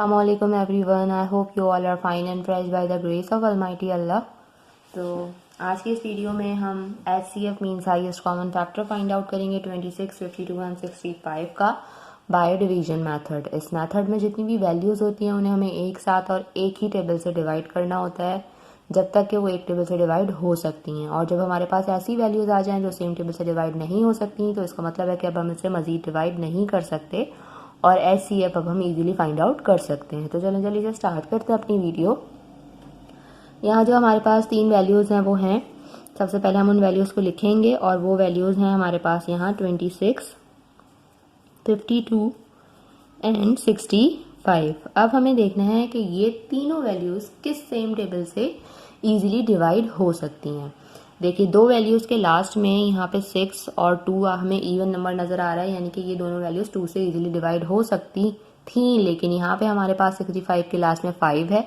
Assalamualaikum everyone. I hope you all are fine and fresh by the grace of Almighty Allah. तो आज की इस video में हम HCF means highest common factor find out करेंगे 26, 52 and 65 का by division method. इस method में जितनी भी वैल्यूज़ होती हैं उन्हें हमें एक साथ और एक ही टेबल से डिवाइड करना होता है जब तक कि वो एक टेबल से डिवाइड हो सकती हैं, और जब हमारे पास ऐसी वैल्यूज़ आ जाएं जो सेम टेबल से डिवाइड नहीं हो सकती तो इसका मतलब है कि अब हम इसे मज़ीद डिवाइड नहीं कर सकते और HCF अब हम इजीली फाइंड आउट कर सकते हैं। तो चलें जल्दी से स्टार्ट करते हैं अपनी वीडियो। यहाँ जो हमारे पास तीन वैल्यूज़ हैं वो हैं, सबसे पहले हम उन वैल्यूज़ को लिखेंगे और वो वैल्यूज़ हैं हमारे पास यहाँ 26, 52 एंड 65। अब हमें देखना है कि ये तीनों वैल्यूज़ किस सेम टेबल से ईजिली डिवाइड हो सकती हैं। देखिए दो वैल्यूज़ के लास्ट में यहाँ पे 6 और 2 हमें इवन नंबर नज़र आ रहा है, यानी कि ये दोनों वैल्यूज़ 2 से इजीली डिवाइड हो सकती थी, लेकिन यहाँ पे हमारे पास 65 के लास्ट में 5 है।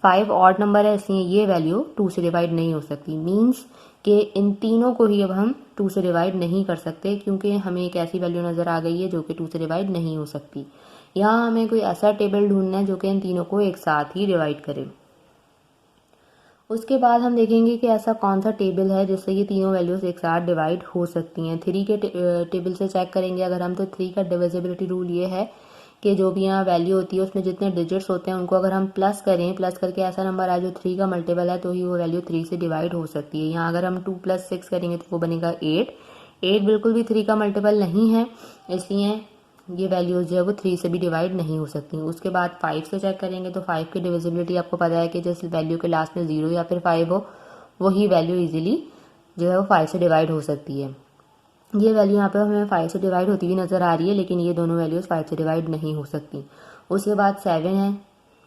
5 ऑड नंबर है, इसलिए ये वैल्यू 2 से डिवाइड नहीं हो सकती। मीन्स कि इन तीनों को ही अब हम 2 से डिवाइड नहीं कर सकते, क्योंकि हमें एक ऐसी वैल्यू नज़र आ गई है जो कि 2 से डिवाइड नहीं हो सकती। यहाँ हमें कोई ऐसा टेबल ढूंढना है जो कि इन तीनों को एक साथ ही डिवाइड करे। उसके बाद हम देखेंगे कि ऐसा कौन सा टेबल है जिससे ये तीनों वैल्यूज़ एक साथ डिवाइड हो सकती हैं। 3 के टेबल से चेक करेंगे अगर हम, तो 3 का डिविजिबिलिटी रूल ये है कि जो भी यहाँ वैल्यू होती है उसमें जितने डिजिट्स होते हैं उनको अगर हम प्लस करें, प्लस करके ऐसा नंबर आए जो 3 का मल्टीपल है, तो ही वो वैल्यू 3 से डिवाइड हो सकती है। यहाँ अगर हम 2 + 6 करेंगे तो वो बनेगा 8। 8 बिल्कुल भी 3 का मल्टीपल नहीं है, इसलिए ये वैल्यूज़ जो है वो 3 से भी डिवाइड नहीं हो सकती। उसके बाद 5 से चेक करेंगे तो 5 की डिविजिबिलिटी आपको पता है कि जिस वैल्यू के लास्ट में 0 या फिर 5 हो वही वैल्यू इजीली जो है वो 5 से डिवाइड हो सकती है। ये वैल्यू यहाँ पे हमें 5 से डिवाइड होती हुई नज़र आ रही है, लेकिन ये दोनों वैल्यूज़ 5 से डिवाइड नहीं हो सकती। उसके बाद 7 है,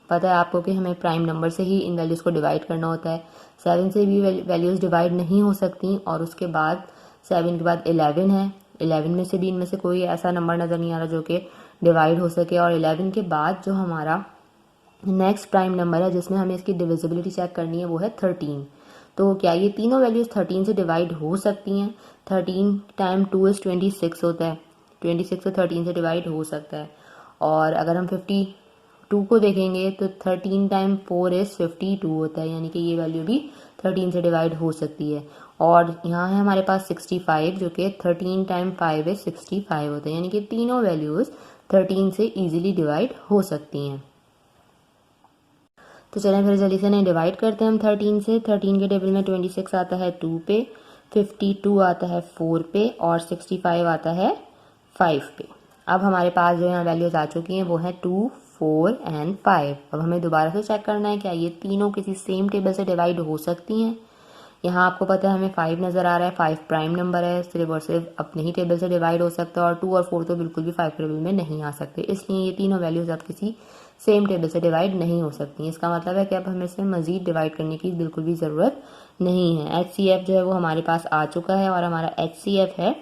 पता है आपको कि हमें प्राइम नंबर से ही इन वैल्यूज़ को डिवाइड करना होता है। 7 से भी वैल्यूज़ डिवाइड नहीं हो सकती। और उसके बाद 7 के बाद 11 है। 11 में से भी इनमें से कोई ऐसा नंबर नज़र नहीं आ रहा जो कि डिवाइड हो सके। और 11 के बाद जो हमारा नेक्स्ट प्राइम नंबर है जिसमें हमें इसकी डिविजिबिलिटी चेक करनी है वो है 13। तो क्या ये तीनों वैल्यूज़ 13 से डिवाइड हो सकती हैं? 13 टाइम 2 इज़ 26 होता है, 26 से 13 से डिवाइड हो सकता है। और अगर हम 52 को देखेंगे तो 13 टाइम 4 इज़ 52 होता है, यानी कि ये वैल्यू भी 13 से डिवाइड हो सकती है। और यहाँ है हमारे पास 65 जो कि 13 टाइम 5 इज़ 65 होता है, यानी कि तीनों वैल्यूज़ 13 से ईजिली डिवाइड हो सकती हैं। तो चलें फिर जल्दी से इन्हें डिवाइड करते हैं हम 13 से। 13 के टेबल में 26 आता है 2 पे, 52 आता है 4 पे और 65 आता है 5 पे। अब हमारे पास जो यहाँ वैल्यूज आ चुकी हैं वो है 2, 4 एंड 5। अब हमें दोबारा से चेक करना है क्या ये तीनों किसी सेम टेबल से डिवाइड हो सकती हैं। यहाँ आपको पता है हमें 5 नज़र आ रहा है, 5 प्राइम नंबर है, सिर्फ और सिर्फ अपने ही टेबल से डिवाइड हो सकता है। और 2 और 4 तो बिल्कुल भी 5 टेबल में नहीं आ सकते, इसलिए ये तीनों वैल्यूज़ अब किसी सेम टेबल से डिवाइड नहीं हो सकती। इसका मतलब है कि अब हमें इसे मज़ीद डिवाइड करने की बिल्कुल भी ज़रूरत नहीं है। HCF जो है वो हमारे पास आ चुका है और हमारा HCF है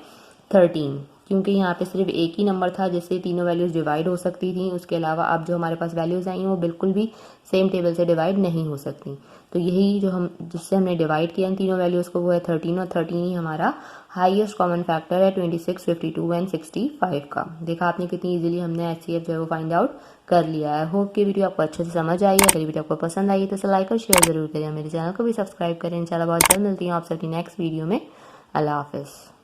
13, क्योंकि यहाँ पे सिर्फ एक ही नंबर था जिससे तीनों वैल्यूज़ डिवाइड हो सकती थी। उसके अलावा अब जो हमारे पास वैल्यूज़ आई हैं वो बिल्कुल भी सेम टेबल से डिवाइड नहीं हो सकती। तो यही जो हम जिससे हमने डिवाइड किया इन तीनों वैल्यूज़ को वो है 13, और 13 ही हमारा हाईएस्ट कॉमन फैक्टर है 26, 52 एंड 65 का। देखा आपने कितनी इजीली हमने HCF जो है वो फाइंड आउट कर लिया है। होप कि वीडियो आपको अच्छे से समझ आई है। अगर वीडियो आपको पसंद आई है तो इसे लाइक और शेयर ज़रूर करें, मेरे चैनल को भी सब्सक्राइब करें। इंशाल्लाह बहुत जल्द मिलती हूँ आपसे अपनी नेक्स्ट वीडियो में। अल्लाह हाफिज़।